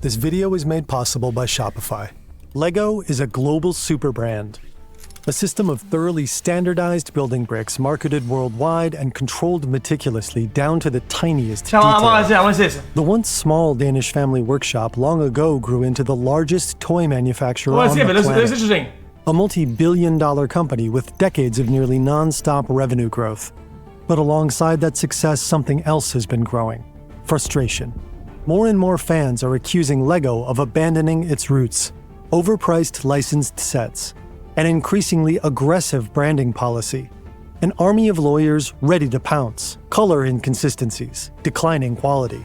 This video is made possible by Shopify. LEGO is a global super brand. A system of thoroughly standardized building bricks marketed worldwide and controlled meticulously down to the tiniest detail. The once small Danish family workshop long ago grew into the largest toy manufacturer on the planet. A multi-billion-dollar company with decades of nearly non-stop revenue growth. But alongside that success, something else has been growing. Frustration. More and more fans are accusing LEGO of abandoning its roots. Overpriced licensed sets. An increasingly aggressive branding policy. An army of lawyers ready to pounce. Color inconsistencies. Declining quality.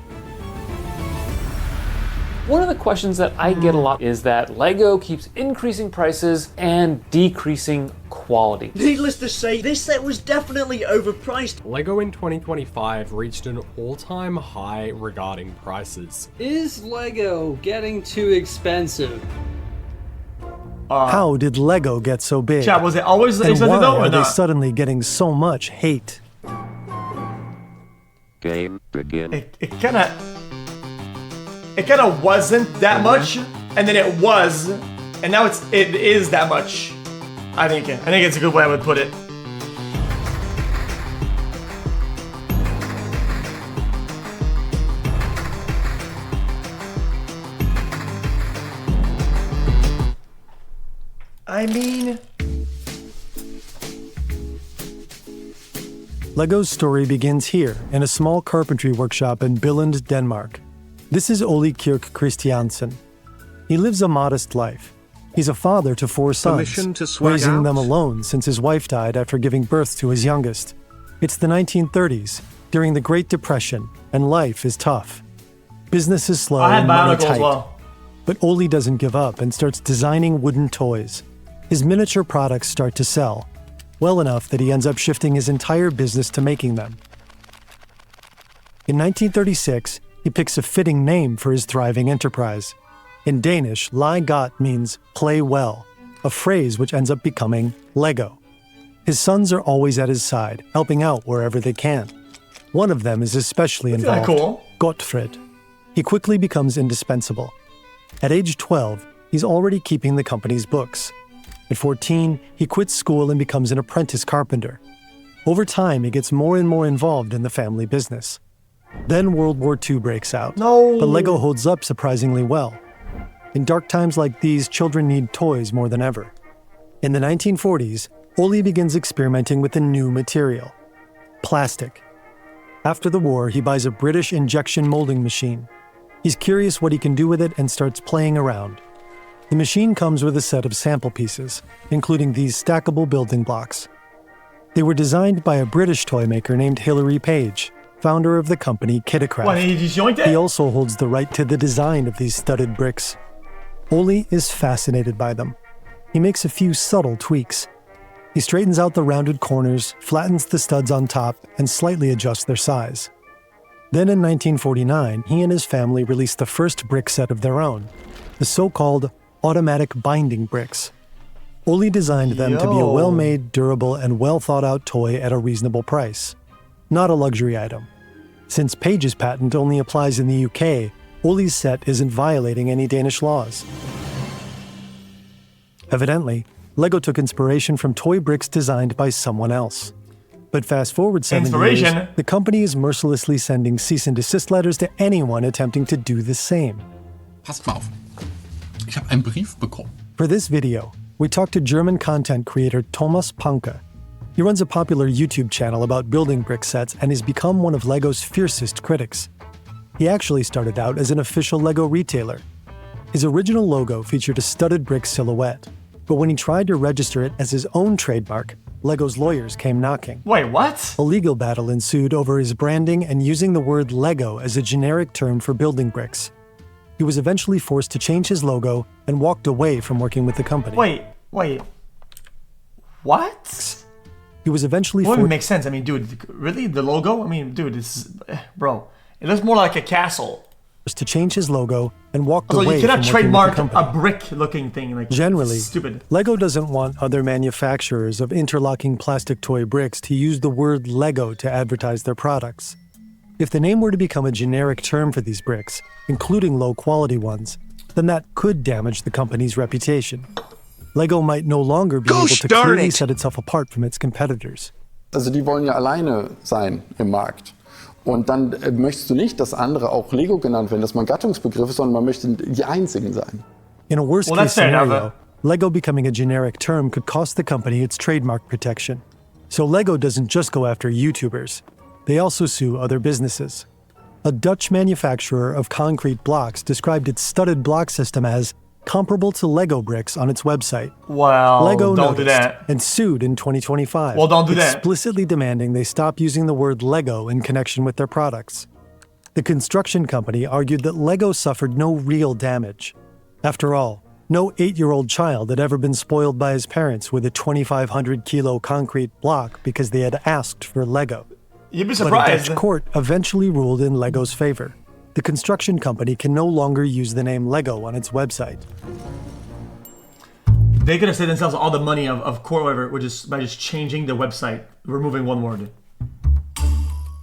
One of the questions that I get a lot is that LEGO keeps increasing prices and decreasing quality. Needless to say, this set was definitely overpriced. LEGO in 2025 reached an all-time high regarding prices. Is LEGO getting too expensive? How did LEGO get so big? Chat, was it always and expensive why though, or are they not? suddenly getting so much hate? Game begin. It kind of wasn't that much, and then it was, and now it is that much. I think it's a good way I would put it. I mean, LEGO's story begins here, in a small carpentry workshop in Billund, Denmark. This is Ole Kirk Christiansen. He lives a modest life. He's a father to 4 sons, raising them alone since his wife died after giving birth to his youngest. It's the 1930s, during the Great Depression, and life is tough. Business is slow I had and money Bionicle tight. as well. But Ole doesn't give up and starts designing wooden toys. His miniature products start to sell, well enough that he ends up shifting his entire business to making them. In 1936, he picks a fitting name for his thriving enterprise. In Danish, "leg godt" means play well, a phrase which ends up becoming LEGO. His sons are always at his side, helping out wherever they can. One of them is especially involved, cool. Gottfried. He quickly becomes indispensable. At age 12, he's already keeping the company's books. At 14, he quits school and becomes an apprentice carpenter. Over time, he gets more and more involved in the family business. Then World War II breaks out, but LEGO holds up surprisingly well. In dark times like these, children need toys more than ever. In the 1940s, Ole begins experimenting with a new material: plastic. After the war, he buys a British injection molding machine. He's curious what he can do with it and starts playing around. The machine comes with a set of sample pieces, including these stackable building blocks. They were designed by a British toy maker named Hilary Page, founder of the company Kitacraft. What, he disjointed it? He also holds the right to the design of these studded bricks. Ole is fascinated by them. He makes a few subtle tweaks. He straightens out the rounded corners, flattens the studs on top, and slightly adjusts their size. Then in 1949, he and his family released the first brick set of their own, the so-called automatic binding bricks. Ole designed them to be a well-made, durable, and well-thought-out toy at a reasonable price. Not a luxury item. Since Page's patent only applies in the UK, Ole's set isn't violating any Danish laws. Evidently, LEGO took inspiration from toy bricks designed by someone else. But fast forward 7 years, the company is mercilessly sending cease and desist letters to anyone attempting to do the same. Passt mal auf. Ich habe einen Brief bekommen. For this video, we talked to German content creator Thomas Panke. He runs a popular YouTube channel about building brick sets and has become one of LEGO's fiercest critics. He actually started out as an official LEGO retailer. His original logo featured a studded brick silhouette, but when he tried to register it as his own trademark, LEGO's lawyers came knocking. Wait, what? A legal battle ensued over his branding and using the word LEGO as a generic term for building bricks. He was eventually forced to change his logo and walked away from working with the company. Wait. What? He was eventually Well, it makes sense. I mean, dude, really? The logo? I mean, dude, bro, it looks more like a castle. To change his logo and walked Also, away you cannot from trademark working with the a company. brick-looking thing. Like, Generally, stupid. LEGO doesn't want other manufacturers of interlocking plastic toy bricks to use the word LEGO to advertise their products. If the name were to become a generic term for these bricks, including low-quality ones, then that could damage the company's reputation. Lego might no longer be able to clearly set itself apart from its competitors. Also die wollen ja alleine sein im Markt. Und dann möchtest du nicht, dass andere auch Lego genannt werden, dass man Gattungsbegriff ist, sondern man möchte die Einzigen sein. In a worst-case scenario, Lego becoming a generic term could cost the company its trademark protection. So Lego doesn't just go after YouTubers. They also sue other businesses. A Dutch manufacturer of concrete blocks described its studded block system as comparable to Lego bricks on its website. Well, Lego don't do that. and sued in 2025, Well, don't do that. explicitly demanding they stop using the word Lego in connection with their products. The construction company argued that Lego suffered no real damage. After all, no 8-year-old child had ever been spoiled by his parents with a 2,500-kilo concrete block because they had asked for Lego. You'd be But a surprised. Dutch court eventually ruled in Lego's favor. The construction company can no longer use the name Lego on its website. They could have saved themselves all the money of court, whatever, by just changing the website, removing one word.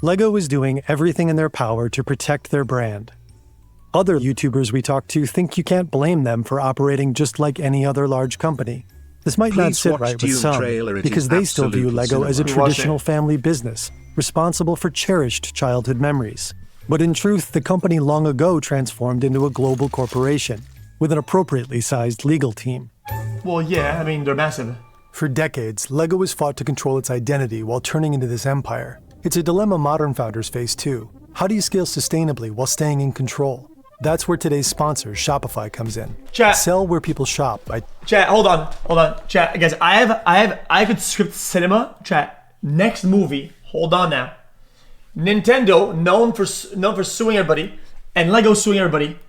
Lego is doing everything in their power to protect their brand. Other YouTubers we talk to think you can't blame them for operating just like any other large company. This might not sit right with some, because they still view Lego as a traditional family business, responsible for cherished childhood memories. But in truth, the company long ago transformed into a global corporation, with an appropriately sized legal team. Well, yeah, I mean, they're massive. For decades, Lego has fought to control its identity while turning into this empire. It's a dilemma modern founders face too. How do you scale sustainably while staying in control? That's where today's sponsor, Shopify, comes in. Chat. Sell where people shop by... Chat, hold on. Chat, guys, I could script cinema. Chat, next movie, hold on now. Nintendo, known for suing everybody, and Lego suing everybody.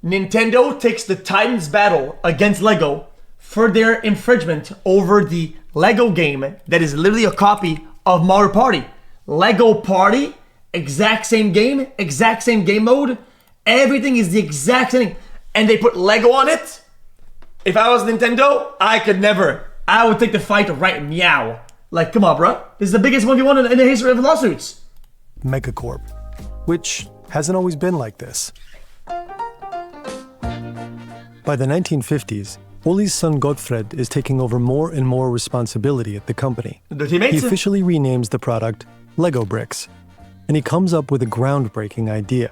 Nintendo takes the Titans battle against Lego for their infringement over the Lego game that is literally a copy of Mario Party. Lego Party, exact same game mode. Everything is the exact same thing. And they put Lego on it. If I was Nintendo, I could never. I would take the fight right meow. Like, come on, bro. This is the biggest 1v1 in the history of lawsuits. Megacorp, which hasn't always been like this. By the 1950s, Oli's son Gottfred is taking over more and more responsibility at the company. Their teammates? He officially renames the product Lego Bricks, and he comes up with a groundbreaking idea.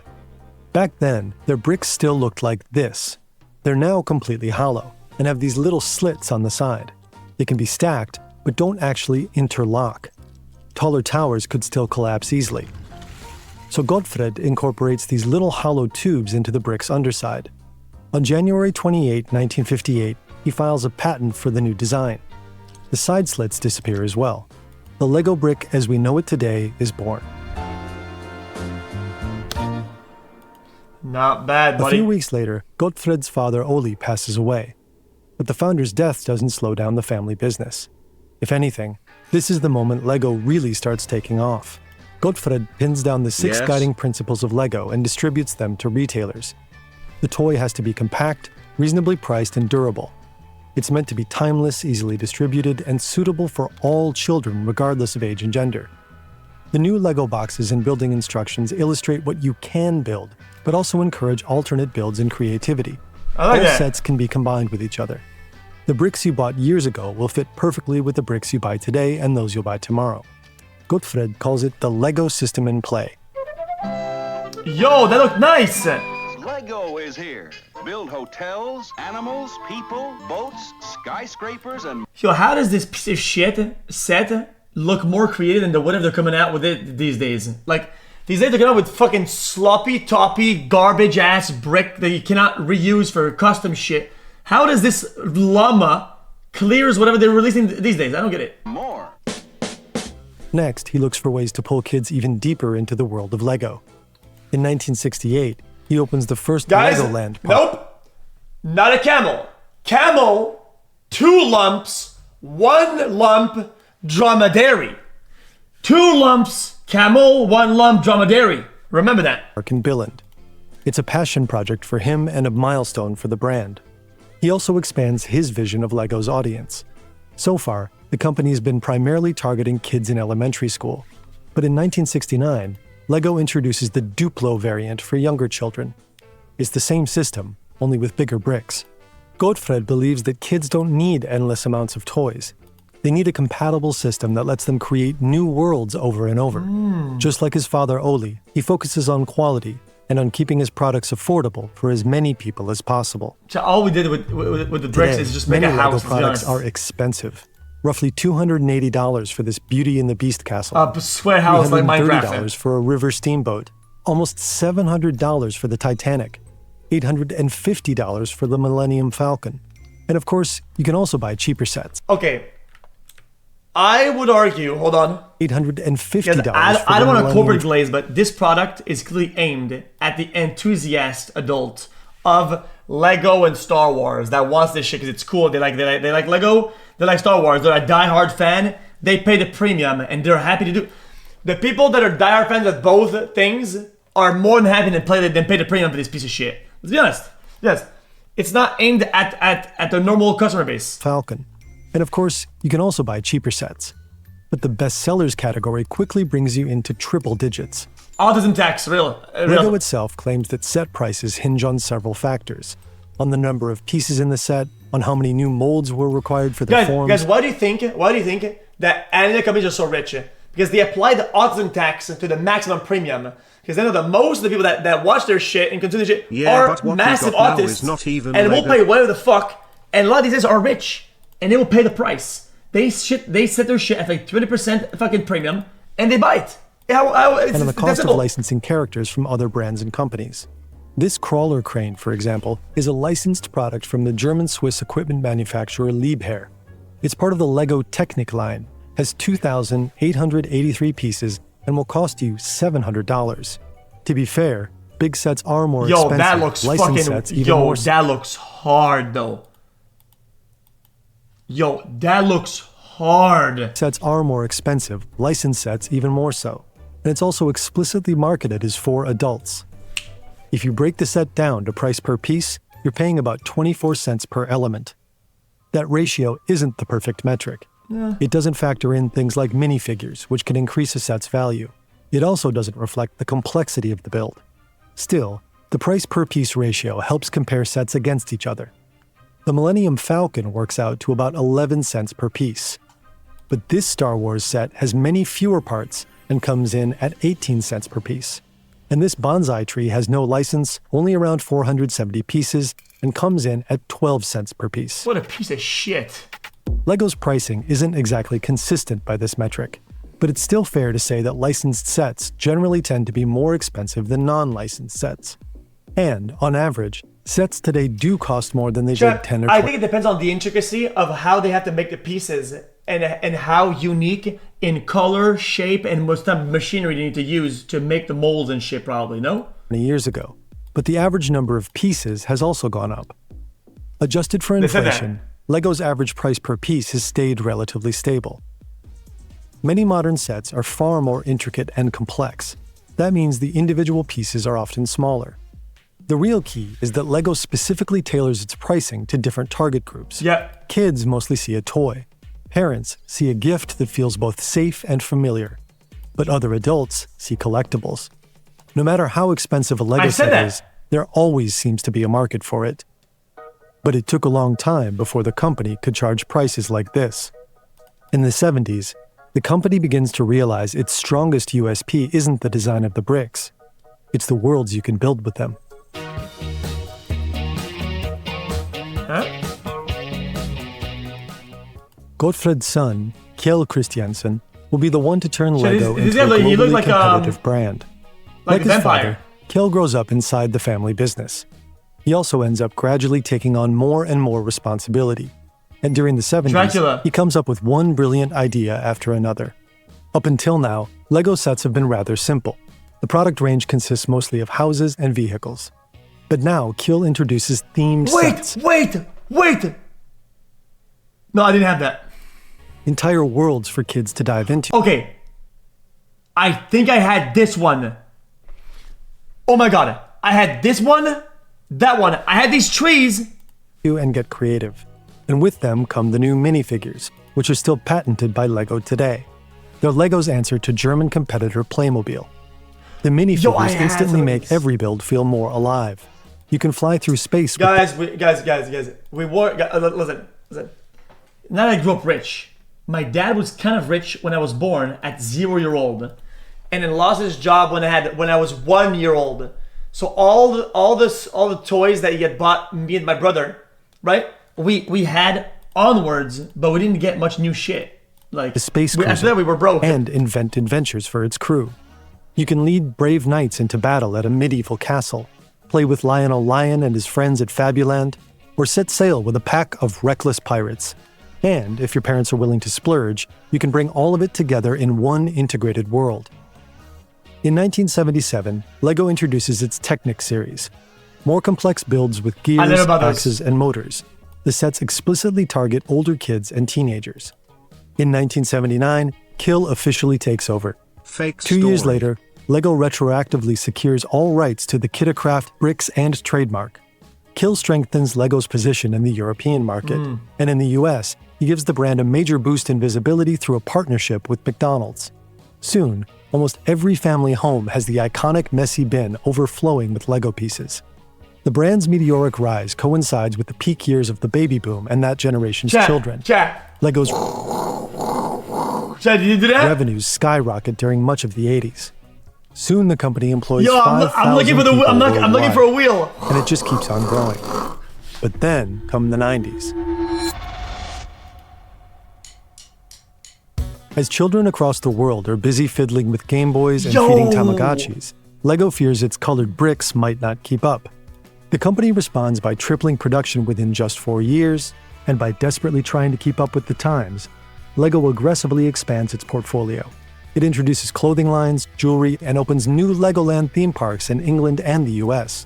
Back then, their bricks still looked like this. They're now completely hollow and have these little slits on the side. They can be stacked, but don't actually interlock. Taller towers could still collapse easily. So Gottfred incorporates these little hollow tubes into the brick's underside. On January 28, 1958, he files a patent for the new design. The side slits disappear as well. The Lego brick as we know it today is born. Not bad, buddy. A few weeks later, Gottfred's father Oli passes away. But the founder's death doesn't slow down the family business. If anything, this is the moment Lego really starts taking off. Gottfred pins down the 6 guiding principles of Lego and distributes them to retailers. The toy has to be compact, reasonably priced, and durable. It's meant to be timeless, easily distributed, and suitable for all children regardless of age and gender. The new Lego boxes and building instructions illustrate what you can build, but also encourage alternate builds and creativity. I like All that. sets can be combined with each other. The bricks you bought years ago will fit perfectly with the bricks you buy today and those you'll buy tomorrow. Gottfred calls it the Lego system in play. Yo, that looked nice. Lego is here. Build hotels, animals, people, boats, skyscrapers, and... Yo, how does this piece of shit set look more creative than the whatever they're coming out with it these days? Like, these days they're coming out with fucking sloppy, toppy, garbage-ass brick that you cannot reuse for custom shit. How does this llama clears whatever they're releasing these days? I don't get it. more. Next, he looks for ways to pull kids even deeper into the world of Lego. In 1968, he opens the first Guys, Legoland park. nope. Not a camel. Camel, 2 lumps, 1 lump, dromedary. 2 lumps, camel, 1 lump, dromedary. Remember that. Park in Billund. It's a passion project for him and a milestone for the brand. He also expands his vision of Lego's audience. So far, the company has been primarily targeting kids in elementary school. But in 1969, LEGO introduces the Duplo variant for younger children. It's the same system, only with bigger bricks. Gottfried believes that kids don't need endless amounts of toys. They need a compatible system that lets them create new worlds over and over. Just like his father Oli, he focuses on quality and on keeping his products affordable for as many people as possible. So all we did with the bricks Today, is just make many a house. LEGO products are expensive. Roughly $280 for this Beauty and the Beast castle. Swear house like Minecraft. $330 for a river steamboat. Almost $700 for the Titanic. $850 for the Millennium Falcon. And of course, you can also buy cheaper sets. Okay. I would argue, hold on. $850 I don't want to corporate glaze, but this product is clearly aimed at the enthusiast adult of Lego and Star Wars that wants this shit because it's cool. They like Lego, they like Star Wars, they're a diehard fan, they pay the premium and they're happy to do. The people that are diehard fans of both things are more than happy than pay the premium for this piece of shit. Let's be honest. Yes. It's not aimed at the normal customer base. Falcon. And of course, you can also buy cheaper sets. But the bestsellers category quickly brings you into triple digits. Autism tax, real. LEGO itself claims that set prices hinge on several factors. On the number of pieces in the set, on how many new molds were required for the forms. Guys, why do you think that anime companies are so rich? Because they apply the autism tax to the maximum premium. Because they know that most of the people that watch their shit and consume their shit are massive autists. And will pay whatever the fuck. And a lot of these guys are rich. And they will pay the price. They set their shit at like 20% fucking premium, and they buy it. And on the cost of licensing characters from other brands and companies. This crawler crane, for example, is a licensed product from the German-Swiss equipment manufacturer Liebherr. It's part of the LEGO Technic line, has 2,883 pieces, and will cost you $700. To be fair, big sets are more expensive. That looks licensed sets even more so. That looks hard though. That looks hard. Sets are more expensive, licensed sets even more so. And it's also explicitly marketed as for adults. If you break the set down to price per piece, you're paying about 24 cents per element. That ratio isn't the perfect metric. It doesn't factor in things like minifigures, which can increase a set's value. It also doesn't reflect the complexity of the build. Still, the price per piece ratio helps compare sets against each other. The Millennium Falcon works out to about 11 cents per piece. But this Star Wars set has many fewer parts and comes in at 18 cents per piece. And this bonsai tree has no license, only around 470 pieces, and comes in at 12 cents per piece. What a piece of shit. LEGO's pricing isn't exactly consistent by this metric, but it's still fair to say that licensed sets generally tend to be more expensive than non-licensed sets. And, on average, sets today do cost more than they did 10 or 20. I think it depends on the intricacy of how they have to make the pieces and how unique in color, shape, and what type of machinery they need to use to make the molds and shit probably, no? Years ago. But the average number of pieces has also gone up. Adjusted for inflation, LEGO's average price per piece has stayed relatively stable. Many modern sets are far more intricate and complex. That means the individual pieces are often smaller. The real key is that LEGO specifically tailors its pricing to different target groups. Kids mostly see a toy. Parents see a gift that feels both safe and familiar. But other adults see collectibles. No matter how expensive a LEGO set is, there always seems to be a market for it. But it took a long time before the company could charge prices like this. In the 70s, the company begins to realize its strongest USP isn't the design of the bricks. It's the worlds you can build with them. Gottfried's son, Kjell Christiansen, will be the one to turn LEGO into a globally competitive brand. Like his father, Kjell grows up inside the family business. He also ends up gradually taking on more and more responsibility. And during the 70s, he comes up with one brilliant idea after another. Up until now, LEGO sets have been rather simple. The product range consists mostly of houses and vehicles. But now, Kjell introduces themed sets. Wait! No, I didn't have that. Entire worlds for kids to dive into. Okay. I think I had this one. Oh my god. I had this one, that one. I had these trees. And get creative. And with them come the new minifigures, which are still patented by LEGO today. They're LEGO's answer to German competitor Playmobil. The minifigures I had instantly some of make these. every build feel more alive. You can fly through space with Guys, we were, listen. Now I grew up rich. My dad was kind of rich when I was born at 0-year-old, and then lost his job when I was 1-year-old. So all the toys that he had bought me and my brother, right? We had onwards, but we didn't get much new shit. Like the space after cruiser that we were broke. and invent adventures for its crew. You can lead brave knights into battle at a medieval castle, play with Lionel Lion and his friends at Fabuland, or set sail with a pack of reckless pirates. And if your parents are willing to splurge, you can bring all of it together in one integrated world. In 1977, LEGO introduces its Technic series. More complex builds with I know gears, about those. axes, and motors. The sets explicitly target older kids and teenagers. In 1979, Kill officially takes over. Fake 2 years story. later, LEGO retroactively secures all rights to the Kitacraft bricks and trademark. Kill strengthens LEGO's position in the European market, and in the US, he gives the brand a major boost in visibility through a partnership with McDonald's. Soon, almost every family home has the iconic messy bin overflowing with LEGO pieces. The brand's meteoric rise coincides with the peak years of the baby boom and that generation's children. LEGO's Chad, did you do that? revenues skyrocket during much of the 80s. Soon the company employs Yo, 5,000 I'm looking for the. people I'm looking for a wheel. and it just keeps on growing. But then come the 90s. As children across the world are busy fiddling with Game Boys and feeding Tamagotchis, LEGO fears its colored bricks might not keep up. The company responds by tripling production within just 4 years, and by desperately trying to keep up with the times, LEGO aggressively expands its portfolio. It introduces clothing lines, jewelry, and opens new Legoland theme parks in England and the US.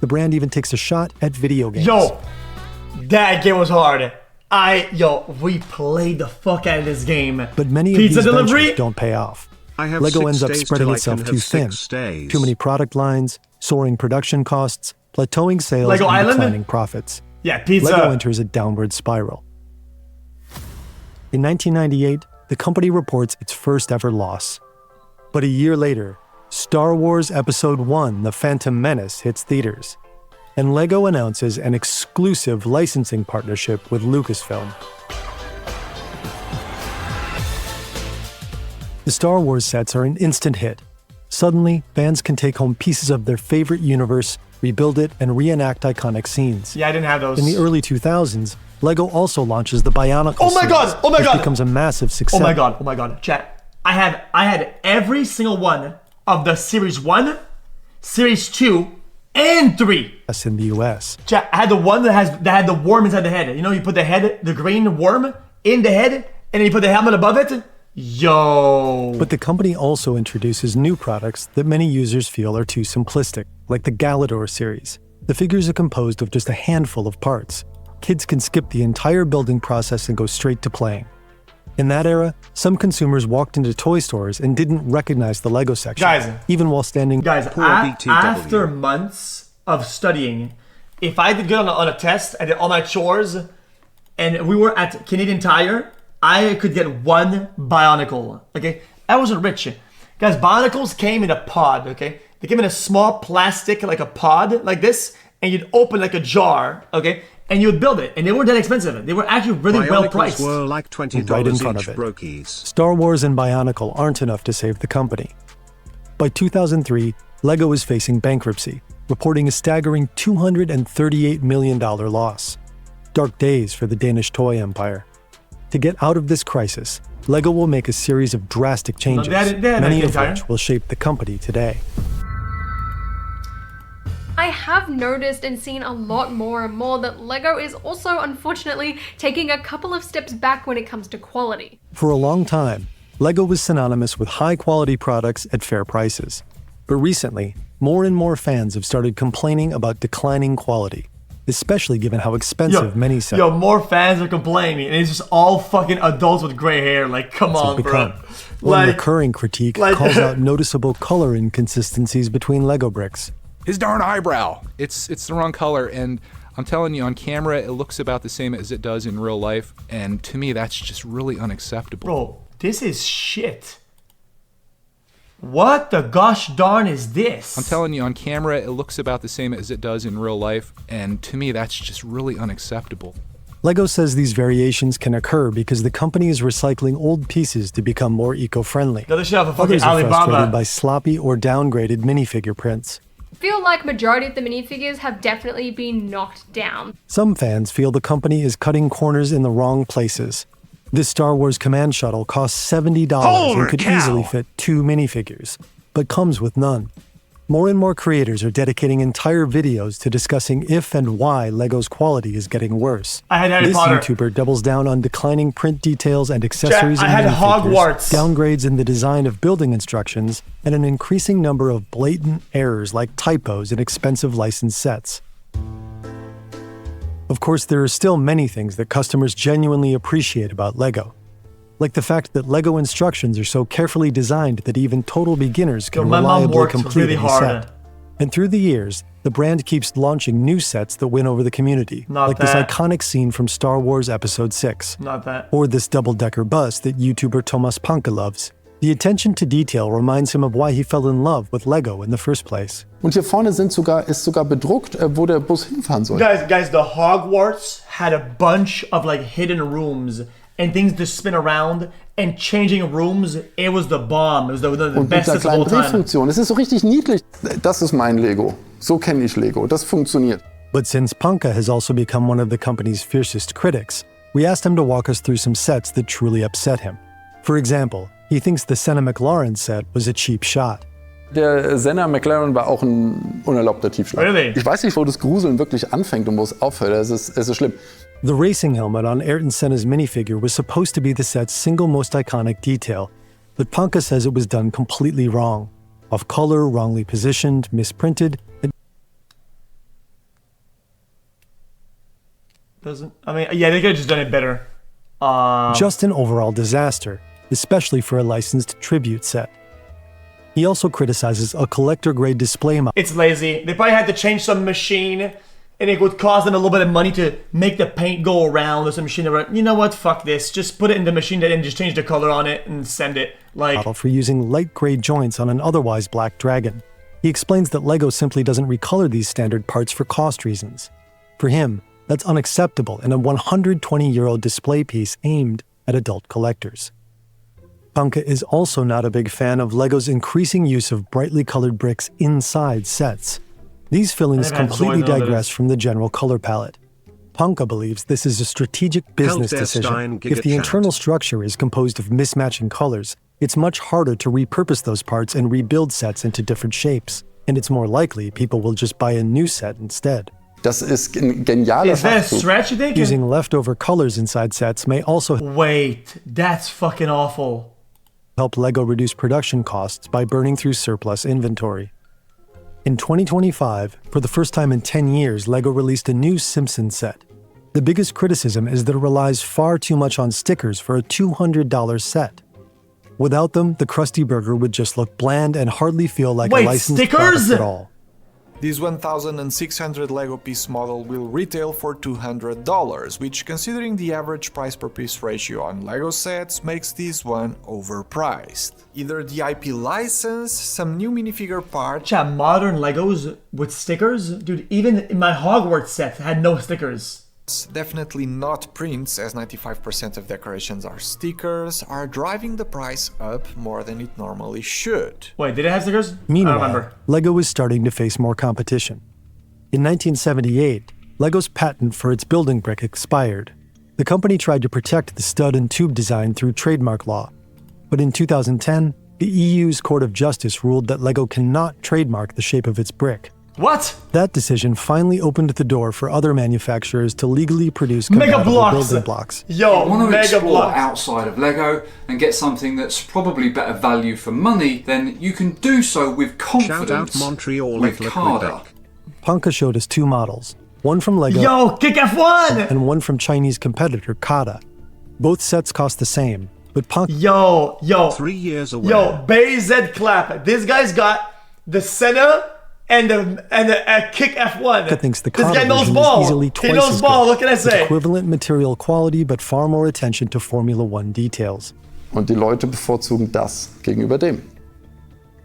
The brand even takes a shot at video games. Yo, that game was hard. We played the fuck out of this game. But many of Pizza these delivery? ventures don't pay off. I have LEGO 6 ends up days spreading till I itself can too have thin. 6 days. Too many product lines, soaring production costs, plateauing sales, Lego and Island? declining profits. Yeah, pizza. LEGO enters a downward spiral. In 1998, the company reports its first ever loss. But a year later, Star Wars Episode I: The Phantom Menace hits theaters, and LEGO announces an exclusive licensing partnership with Lucasfilm. The Star Wars sets are an instant hit. Suddenly, fans can take home pieces of their favorite universe, rebuild it, and reenact iconic scenes. Yeah, I didn't have those. In the early 2000s, LEGO also launches the Bionicle Oh my series, God! Oh my which God! becomes a massive success. Oh my god, chat. I had every single one of the Series 1, Series 2, and 3. In the US. Chat, I had the one that had the worm inside the head. You know, you put the green worm in the head, and then you put the helmet above it. Yo. But the company also introduces new products that many users feel are too simplistic, like the Galador series. The figures are composed of just a handful of parts. Kids can skip the entire building process and go straight to playing. In that era, some consumers walked into toy stores and didn't recognize the LEGO section, even while standing. Guys, after months of studying, if I did good on a test, I did all my chores, and we were at Canadian Tire, I could get one Bionicle, okay? I wasn't rich. Guys, Bionicles came in a pod, okay? They came in a small plastic, like a pod, like this, and you'd open like a jar, okay? And you would build it, and they weren't that expensive. They were actually really well priced. Were like $20 right in front of each, it. brokies. Star Wars and Bionicle aren't enough to save the company. By 2003, LEGO is facing bankruptcy, reporting a staggering $238 million loss. Dark days for the Danish toy empire. To get out of this crisis, LEGO will make a series of drastic changes, many of which will shape the company today. I have noticed and seen a lot more and more that LEGO is also unfortunately taking a couple of steps back when it comes to quality. For a long time, LEGO was synonymous with high-quality products at fair prices. But recently, more and more fans have started complaining about declining quality, especially given how expensive many sets. Yo, more fans are complaining, and it's just all fucking adults with gray hair. Like, come on, bro. One recurring critique calls out noticeable color inconsistencies between LEGO bricks. His darn eyebrow. It's the wrong color, and I'm telling you, on camera, it looks about the same as it does in real life, and to me, that's just really unacceptable. Bro, this is shit. What the gosh darn is this? I'm telling you, on camera, it looks about the same as it does in real life, and to me, that's just really unacceptable. LEGO says these variations can occur because the company is recycling old pieces to become more eco-friendly. Got this shit off of fucking Others are frustrated Alibaba. by sloppy or downgraded minifigure prints. I feel like majority of the minifigures have definitely been knocked down. Some fans feel the company is cutting corners in the wrong places. This Star Wars command shuttle costs $70 and could easily fit 2 minifigures, but comes with none. More and more creators are dedicating entire videos to discussing if and why LEGO's quality is getting worse. I had Harry This Potter. YouTuber doubles down on declining print details and accessories I in had minifigures, Hogwarts. downgrades in the design of building instructions, and an increasing number of blatant errors like typos in expensive licensed sets. Of course, there are still many things that customers genuinely appreciate about LEGO. Like the fact that LEGO instructions are so carefully designed that even total beginners can My mom reliably worked complete really a hard. set. And through the years, the brand keeps launching new sets that win over the community, Not like this that. iconic scene from Star Wars Episode 6, Not that. or this double-decker bus that YouTuber Thomas Panke loves. The attention to detail reminds him of why he fell in love with LEGO in the first place. Und hier vorne ist sogar bedruckt, wo der Bus hinfahren soll. Guys, the Hogwarts had a bunch of like hidden rooms and things to spin around and changing rooms. It was the bomb. It was the Und mit best der of all kleinen time. Drehfunktion. Es ist so richtig niedlich. Das ist mein Lego. So kenne ich Lego. Das funktioniert. But since Panke has also become one of the company's fiercest critics, we asked him to walk us through some sets that truly upset him. For example, he thinks the Senna McLaren set was a cheap shot. Der Senna McLaren war auch ein unerlaubter Tiefschlag. Really? Ich weiß nicht, wo das Gruseln wirklich anfängt und wo es aufhört. Es ist schlimm. The racing helmet on Ayrton Senna's minifigure was supposed to be the set's single most iconic detail, but Panke says it was done completely wrong. Off color, wrongly positioned, misprinted, and Yeah, they could have just done it better. just an overall disaster, especially for a licensed tribute set. He also criticizes a collector-grade display model. It's lazy. They probably had to change some machine, and it would cost them a little bit of money to make the paint go around. There's some machine that were, you know what, fuck this. Just put it in the machine and just change the color on it and send it. Like, For using light gray joints on an otherwise black dragon. He explains that LEGO simply doesn't recolor these standard parts for cost reasons. For him, that's unacceptable in a 120-year-old display piece aimed at adult collectors. Panke is also not a big fan of LEGO's increasing use of brightly colored bricks inside sets. These fillings I never completely enjoyed all digress this. from the general color palette. Panke believes this is a strategic business decision. If the internal structure is composed of mismatching colors, it's much harder to repurpose those parts and rebuild sets into different shapes, and it's more likely people will just buy a new set instead. Das ist ein genialer is that a Schachzug. stretch, you think? Using leftover colors inside sets may also Wait, that's fucking awful. help LEGO reduce production costs by burning through surplus inventory. In 2025, for the first time in 10 years, LEGO released a new Simpsons set. The biggest criticism is that it relies far too much on stickers for a $200 set. Without them, the Krusty Burger would just look bland and hardly feel like Wait, a licensed stickers? product at all. This 1600 LEGO piece model will retail for $200, which, considering the average price per piece ratio on LEGO sets, makes this one overpriced. Either the IP license, some new minifigure parts. Chat, modern Legos with stickers? Dude, even in my Hogwarts set had no stickers. Definitely not prints, as 95% of decorations are stickers, are driving the price up more than it normally should. Wait, did it have stickers? I Meanwhile, don't remember. LEGO is starting to face more competition. In 1978, LEGO's patent for its building brick expired. The company tried to protect the stud and tube design through trademark law. But in 2010, the EU's Court of Justice ruled that LEGO cannot trademark the shape of its brick. What? That decision finally opened the door for other manufacturers to legally produce Mega compatible blocks. building blocks. Yo, want to mega explore blocks. outside of LEGO and get something that's probably better value for money, then you can do so with confidence. Shout out Montreal with Liquid Carter. Panke showed us two models, one from LEGO Yo, Kick F1! and one from Chinese competitor Kata. Both sets cost the same, but Panke Yo. 3 years away. Yo, BZ clap. This guy's got the Senna and the Kick F1. thinks the This Kata guy knows version ball. is easily He twice knows as ball, good, what can I with say? equivalent material quality but far more attention to Formula One details. Und die Leute bevorzugen das gegenüber dem.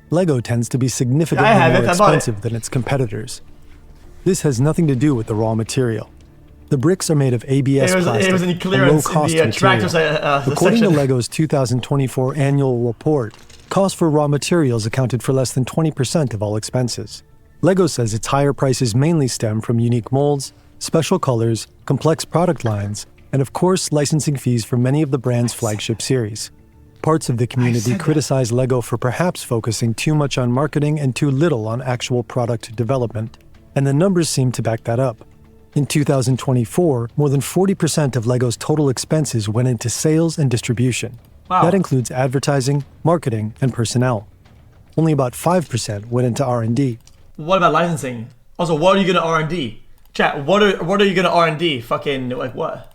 Lego tends to be significantly more expensive than its competitors. This has nothing to do with the raw material. The bricks are made of ABS plastic, a low-cost material. According to Lego's 2024 annual report, costs for raw materials accounted for less than 20% of all expenses. Lego says its higher prices mainly stem from unique molds, special colors, complex product lines, and of course, licensing fees for many of the brand's flagship series. Parts of the community criticize Lego for perhaps focusing too much on marketing and too little on actual product development, and the numbers seem to back that up. In 2024, more than 40% of Lego's total expenses went into sales and distribution. Wow. That includes advertising, marketing, and personnel. Only about 5% went into R&D. What about licensing? Also, what are you gonna R&D? Chat, what are you gonna R&D? Fucking, like what?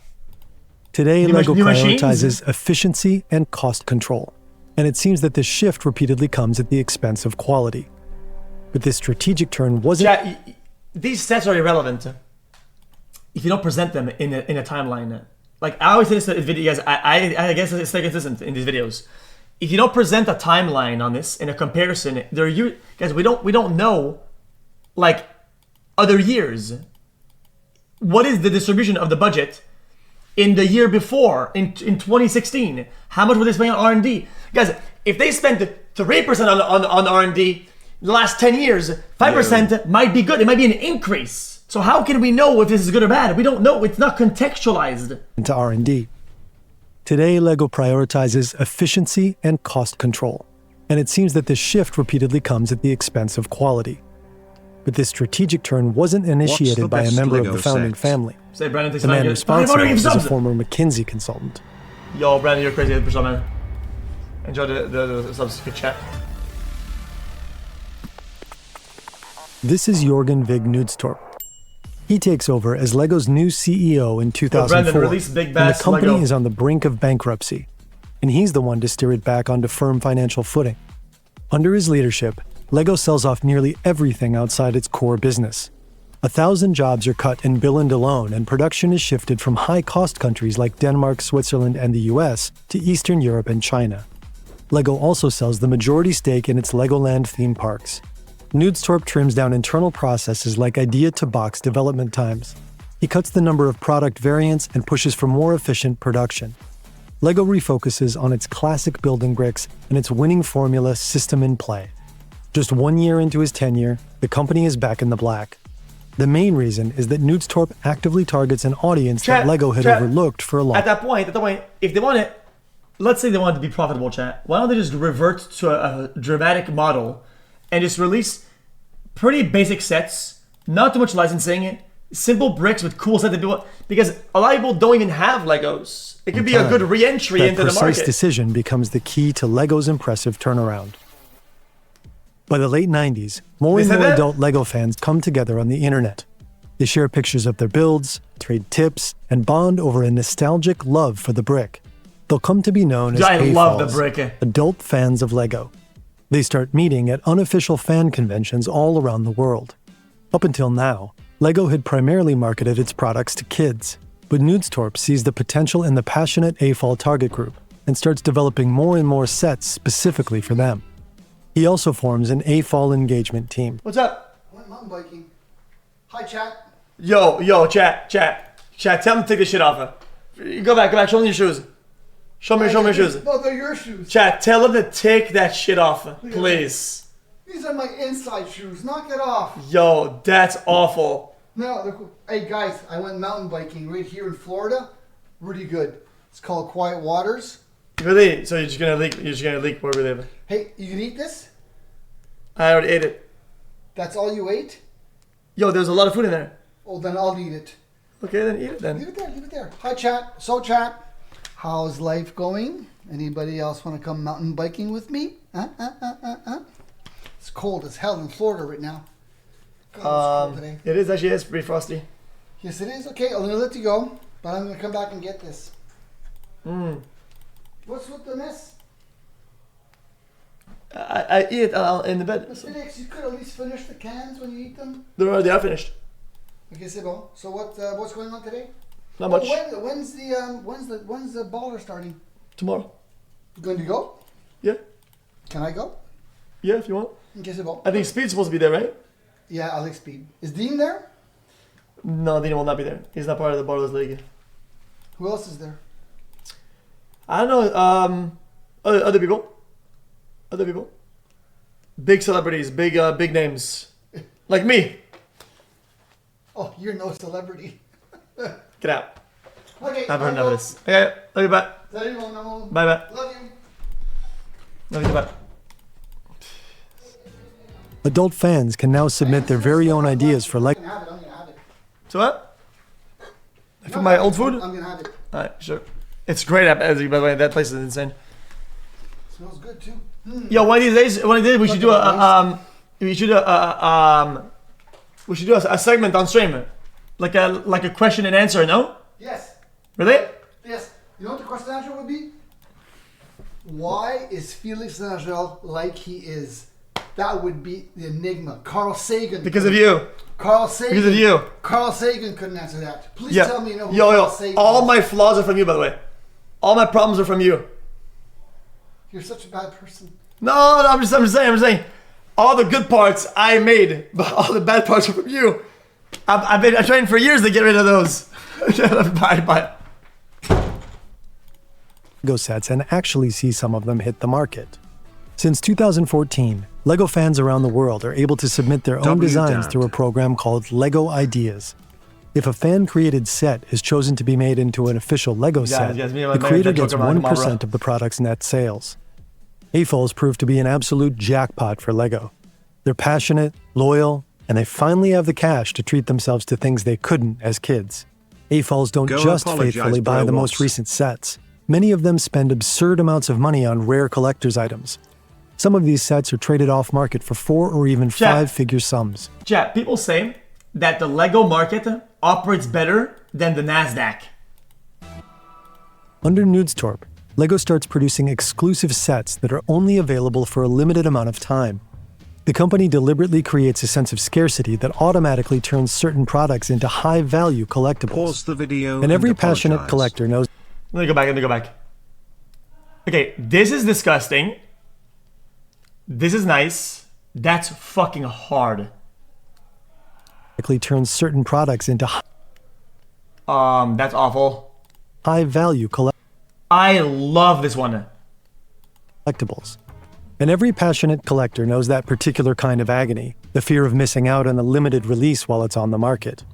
Today, Lego new prioritizes machines? efficiency and cost control. And it seems that this shift repeatedly comes at the expense of quality. But this strategic turn wasn't... Chat, these sets are irrelevant if you don't present them in a timeline. Like, I always say this in videos, I guess it's stay consistent in these videos. If you don't present a timeline on this in a comparison, guys, we don't know, like, other years. What is the distribution of the budget in the year before, in 2016? How much were they spending on R&D? Guys, if they spent 3% on R&D the last 10 years, 5% might be good. It might be an increase. So how can we know if this is good or bad? We don't know. It's not contextualized. Into R&D. Today, Lego prioritizes efficiency and cost control. And it seems that this shift repeatedly comes at the expense of quality. But this strategic turn wasn't initiated by a member of the founding family. Say, Brandon, The man responsible is a former McKinsey consultant. Yo, Brandon, you're crazy for some, man. Enjoy the subs. Good chat. This is Jorgen Vig Knudstorp. He takes over as Lego's new CEO in 2004, and the company is on the brink of bankruptcy, and he's the one to steer it back onto firm financial footing. Under his leadership, Lego sells off nearly everything outside its core business. 1,000 jobs are cut in Billund alone, and production is shifted from high-cost countries like Denmark, Switzerland, and the US to Eastern Europe and China. Lego also sells the majority stake in its Legoland theme parks. Knudstorp trims down internal processes like idea-to-box development times. He cuts the number of product variants and pushes for more efficient production. Lego refocuses on its classic building bricks and its winning formula system in play. Just 1 year into his tenure, the company is back in the black. The main reason is that Knudstorp actively targets an audience that Lego had overlooked for a long time. At that point, if they want it, let's say they want it to be profitable, chat, why don't they just revert to a dramatic model and just release pretty basic sets, not too much licensing, simple bricks with cool sets that people, because a lot of people don't even have Legos. It could be a good re-entry into the market. That precise decision becomes the key to Lego's impressive turnaround. By the late 90s, more and more adult Lego fans come together on the internet. They share pictures of their builds, trade tips, and bond over a nostalgic love for the brick. They'll come to be known as AFOLs, adult fans of Lego. They start meeting at unofficial fan conventions all around the world. Up until now, Lego had primarily marketed its products to kids, but Knudstorp sees the potential in the passionate AFOL target group and starts developing more and more sets specifically for them. He also forms an AFOL engagement team. What's up? I went mountain biking. Hi, chat. Yo, chat. Tell them to take this shit off. Go back. Show me your shoes. Show me your shoes. No, they're your shoes. Chat, tell them to take that shit off, please. These are my inside shoes. Knock it off. Yo, that's awful. No, they're cool. Hey, guys, I went mountain biking right here in Florida. Really good. It's called Quiet Waters. Really? So you're just gonna leak where we live? Hey, you can eat this? I already ate it. That's all you ate? Yo, there's a lot of food in there. Oh, then I'll eat it. Okay, then eat it then. Leave it there. Hi, chat. So, chat, how's life going? Anybody else want to come mountain biking with me? It's cold as hell in Florida right now. God, it's cold today. It is actually. It's pretty frosty. Yes, it is. Okay, I'm gonna let you go, but I'm gonna come back and get this. What's with the mess? I eat it in the bed. Felix, you could at least finish the cans when you eat them. They are finished. Okay, c'est bon. So what's going on today? Not much. When's the baller starting? Tomorrow. You going to go? Yeah. Can I go? Yeah, if you want. Okay, c'est bon. I think Speed's supposed to be there, right? Yeah, I like Speed. Is Dean there? No, Dean will not be there. He's not part of the Borderless League. Who else is there? I don't know. Other people. Other people. Big celebrities, big names. Like me. Oh, you're no celebrity. Get out. Okay, I've heard enough of this. Okay, love you, bye. Salut, mon amour. Bye, bye. Love you. Love you, bye. Adult fans can now submit their very own ideas for I'm gonna have it, I'm gonna have it. So what? For my old food? I'm gonna have it. Alright, sure. It's great, by the way. That place is insane. Smells good too. Yo, one of these days, we should do a segment on stream, like a question and answer. No? Yes. Really? Yes. You know what the question and answer would be? Why is Felix Nagel like he is? That would be the enigma. Carl Sagan. Because of you. Carl Sagan. Because of you. Carl Sagan couldn't answer that. Please Yeah. tell me you know who Yo, Carl Sagan all is. my flaws are from you, by the way. All my problems are from you. You're such a bad person. No, I'm just saying. All the good parts I made, but all the bad parts are from you. I've been trying for years to get rid of those. Bye. Lego sets and actually see some of them hit the market. Since 2014, Lego fans around the world are able to submit their own designs through a program called Lego Ideas. If a fan-created set is chosen to be made into an official Lego set, the creator gets 1% of the product's net sales. AFOLs proved to be an absolute jackpot for Lego. They're passionate, loyal, and they finally have the cash to treat themselves to things they couldn't as kids. AFOLs don't just faithfully buy the most recent sets. Many of them spend absurd amounts of money on rare collector's items. Some of these sets are traded off market for 4 or even 5-figure sums. Chat, people say that the Lego market operates better than the NASDAQ. Under Nudestorp, Lego starts producing exclusive sets that are only available for a limited amount of time. The company deliberately creates a sense of scarcity that automatically turns certain products into high-value collectibles. Pause the video and every passionate collector knows... Let me go back. Okay, this is disgusting. This is nice. That's fucking hard. Turns certain products into that's awful. High-value I love this one. Collectibles. And every passionate collector knows that particular kind of agony, the fear of missing out on a limited release while it's on the market.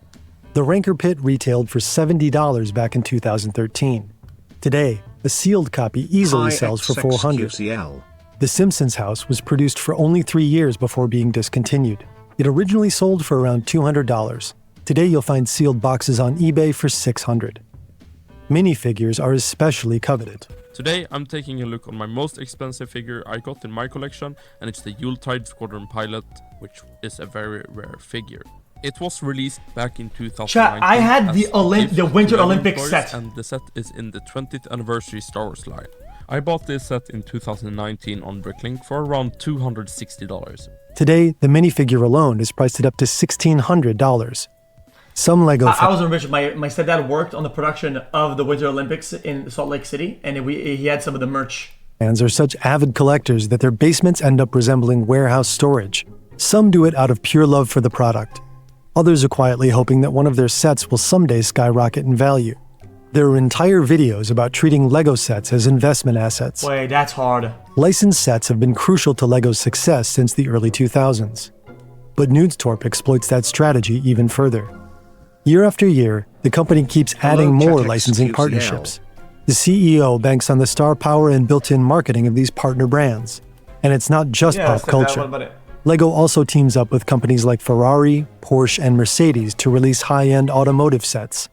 The Ranker Pit retailed for $70 back in 2013. Today, a sealed copy easily sells for $400. The Simpsons house was produced for only 3 years before being discontinued. It originally sold for around $200. Today you'll find sealed boxes on eBay for $600. Minifigures are especially coveted. Today I'm taking a look on my most expensive figure I got in my collection, and it's the Yuletide Squadron Pilot, which is a very rare figure. It was released back in 2019. Chat, I had the Winter Olympics set. And the set is in the 20th anniversary Star Wars line. I bought this set in 2019 on Bricklink for around $260. Today, the minifigure alone is priced at up to $1,600. Some Lego... I was rich. My stepdad worked on the production of the Winter Olympics in Salt Lake City, and he had some of the merch. Fans are such avid collectors that their basements end up resembling warehouse storage. Some do it out of pure love for the product. Others are quietly hoping that one of their sets will someday skyrocket in value. There are entire videos about treating Lego sets as investment assets. Wait, that's hard. Licensed sets have been crucial to Lego's success since the early 2000s. But Nudestorp exploits that strategy even further. Year after year, the company keeps adding more licensing partnerships. The CEO banks on the star power and built-in marketing of these partner brands. And it's not just pop culture. Lego also teams up with companies like Ferrari, Porsche, and Mercedes to release high-end automotive sets.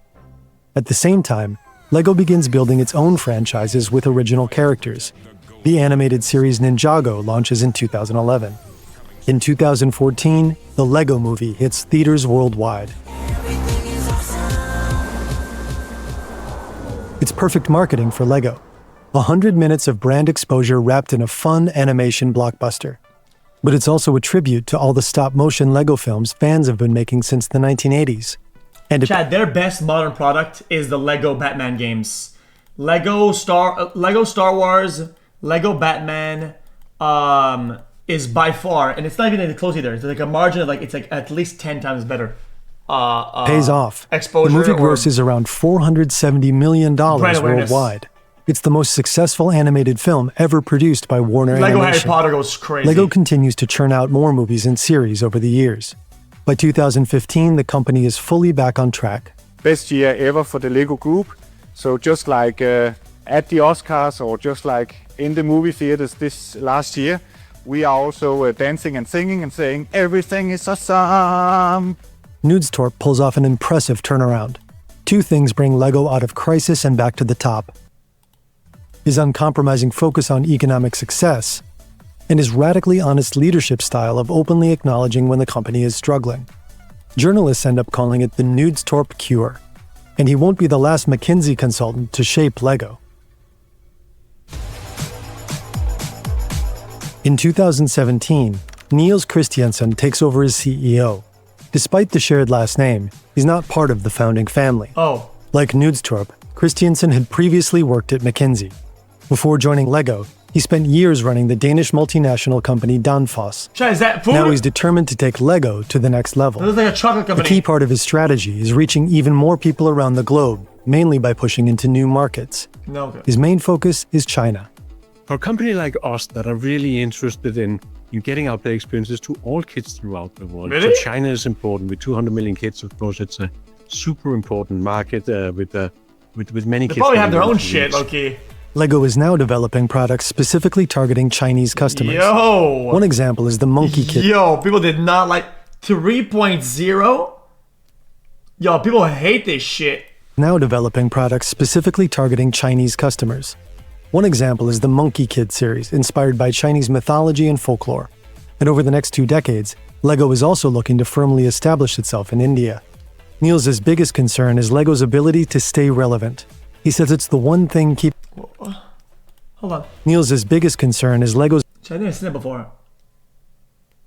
At the same time, Lego begins building its own franchises with original characters. The animated series Ninjago launches in 2011. In 2014, the Lego Movie hits theaters worldwide. It's perfect marketing for Lego. 100 minutes of brand exposure wrapped in a fun animation blockbuster. But it's also a tribute to all the stop-motion Lego films fans have been making since the 1980s. And Chad, their best modern product is the Lego Batman games. Lego Star Wars, Lego Batman, is by far, and it's not even close either. It's like a margin of it's like at least 10 times better. Pays off. Exposure. The movie or grosses around $470 million brand awareness. worldwide. It's the most successful animated film ever produced by Warner Lego Harry Animation. Potter goes crazy. Lego continues to churn out more movies and series over the years. By 2015, the company is fully back on track. Best year ever for the Lego Group. So just like at the Oscars or just like in the movie theaters this last year, we are also dancing and singing and saying, everything is awesome. Nudestorp pulls off an impressive turnaround. Two things bring Lego out of crisis and back to the top: his uncompromising focus on economic success, and his radically honest leadership style of openly acknowledging when the company is struggling. Journalists end up calling it the Nudestorp cure, and he won't be the last McKinsey consultant to shape Lego. In 2017, Niels Christiansen takes over as CEO. Despite the shared last name, he's not part of the founding family. Oh. Like Nudestorp, Christiansen had previously worked at McKinsey. Before joining Lego, he spent years running the Danish multinational company Danfoss. Is that food? Now he's determined to take Lego to the next level. It looks like a chocolate A company. key part of his strategy is reaching even more people around the globe, mainly by pushing into new markets. No, okay. His main focus is China. For a company like us that are really interested in getting out the experiences to all kids throughout the world. Really? So China is important. With 200 million kids, of course, it's a super important market with many They kids. probably have their that own want to shit, reach. low-key. Lego is now developing products specifically targeting Chinese customers. Yo! One example is the Monkey Kit. Yo, people did not like 3.0. Yo, people hate this shit. Now developing products specifically targeting Chinese customers. One example is the Monkey Kid series, inspired by Chinese mythology and folklore. And over the next 2 decades, Lego is also looking to firmly establish itself in India. Niels' biggest concern is Lego's ability to stay relevant. He says it's the one thing Hold on. Niels' biggest concern is Lego's I didn't see that before.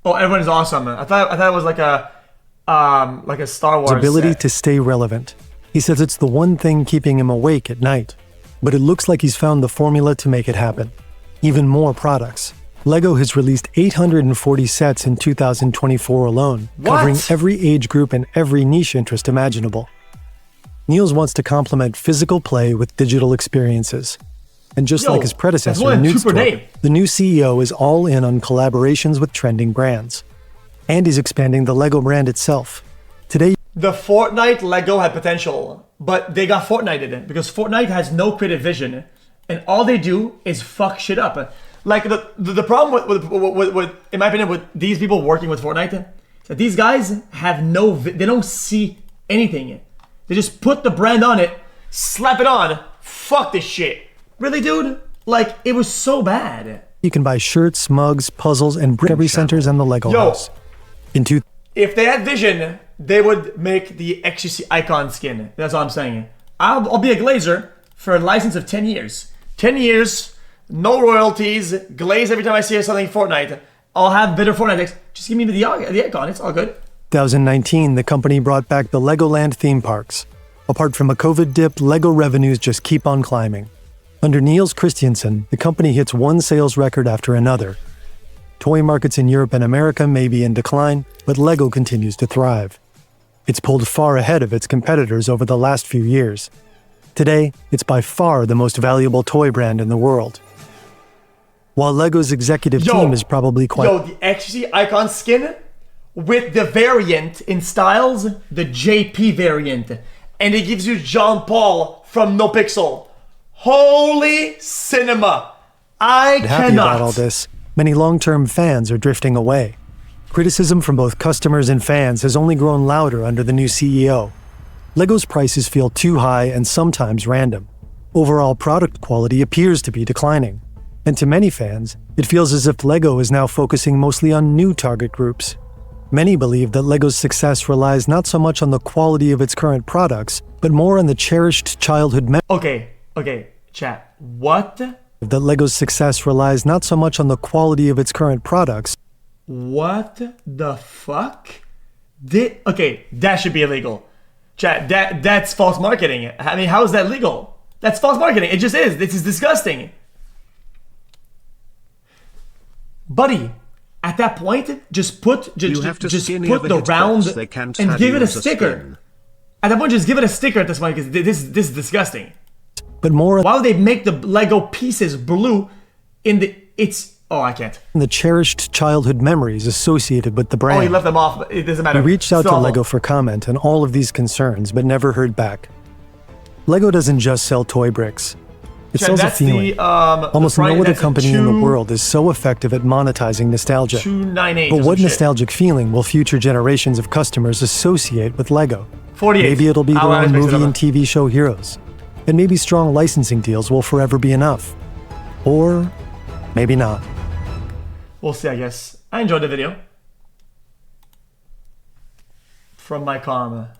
Oh, everyone is awesome. I thought it was like a Star Wars ability set. to stay relevant. He says it's the one thing keeping him awake at night. But it looks like he's found the formula to make it happen. Even more products. Lego has released 840 sets in 2024 alone, covering every age group and every niche interest imaginable. Niels wants to complement physical play with digital experiences. And just like his predecessor, Nudestorp, the new CEO is all in on collaborations with trending brands. And he's expanding the Lego brand itself. Today, The Fortnite Lego had potential, but they got Fortnited in because Fortnite has no creative vision, and all they do is fuck shit up. Like the problem with in my opinion with these people working with Fortnite, is that these guys have they don't see anything. They just put the brand on it, slap it on, fuck this shit. Really, dude? Like, it was so bad. you can buy shirts, mugs, puzzles, and every centers on the Lego house. If they had vision, they would make the Xqc icon skin. That's all I'm saying. I'll be a glazer for a license of 10 years. 10 years, no royalties, glaze every time I see something Fortnite. I'll have bitter Fortnite. Just give me the icon, it's all good. 2019, the company brought back the Legoland theme parks. Apart from a COVID dip, Lego revenues just keep on climbing. Under Niels Christiansen, the company hits one sales record after another. Toy markets in Europe and America may be in decline, but Lego continues to thrive. It's pulled far ahead of its competitors over the last few years. Today, it's by far the most valuable toy brand in the world. While Lego's executive team is probably quite... the Xqc icon skin with the variant in styles, the JP variant. And it gives you Jean Paul from No Pixel. Holy cinema! I happy cannot. about all this, many long-term fans are drifting away. Criticism from both customers and fans has only grown louder under the new CEO. Lego's prices feel too high and sometimes random. Overall product quality appears to be declining. And to many fans, it feels as if Lego is now focusing mostly on new target groups. Many believe that Lego's success relies not so much on the quality of its current products, but more on the cherished childhood memories. Okay, chat. What? That Lego's success relies not so much on the quality of its current products. What the fuck? Okay, that should be illegal. Chat, that's false marketing. I mean, how is that legal? That's false marketing. It just is. This is disgusting. Buddy, at that point, just put You have to just skin put every the hitbox. round They can't and have give it a you as a sticker. skin. At that point, just give it a sticker at this point because this is disgusting. But more Why would they make the Lego pieces blue in the oh, I can't. the cherished childhood memories associated with the brand. Oh, he left them off, but it doesn't matter. We reached out It's to awful. LEGO for comment on all of these concerns, but never heard back. LEGO doesn't just sell toy bricks. It Chad, sells a that's the, feeling. the Almost price- no other that's a company in the two- world is so effective at monetizing nostalgia. 298 But or what some shit. nostalgic feeling will future generations of customers associate with LEGO? 48. Maybe it'll be their I'll own mix it movie up. and TV show heroes. And maybe strong licensing deals will forever be enough. Or maybe not. We'll see, I guess. I enjoyed the video. From my karma.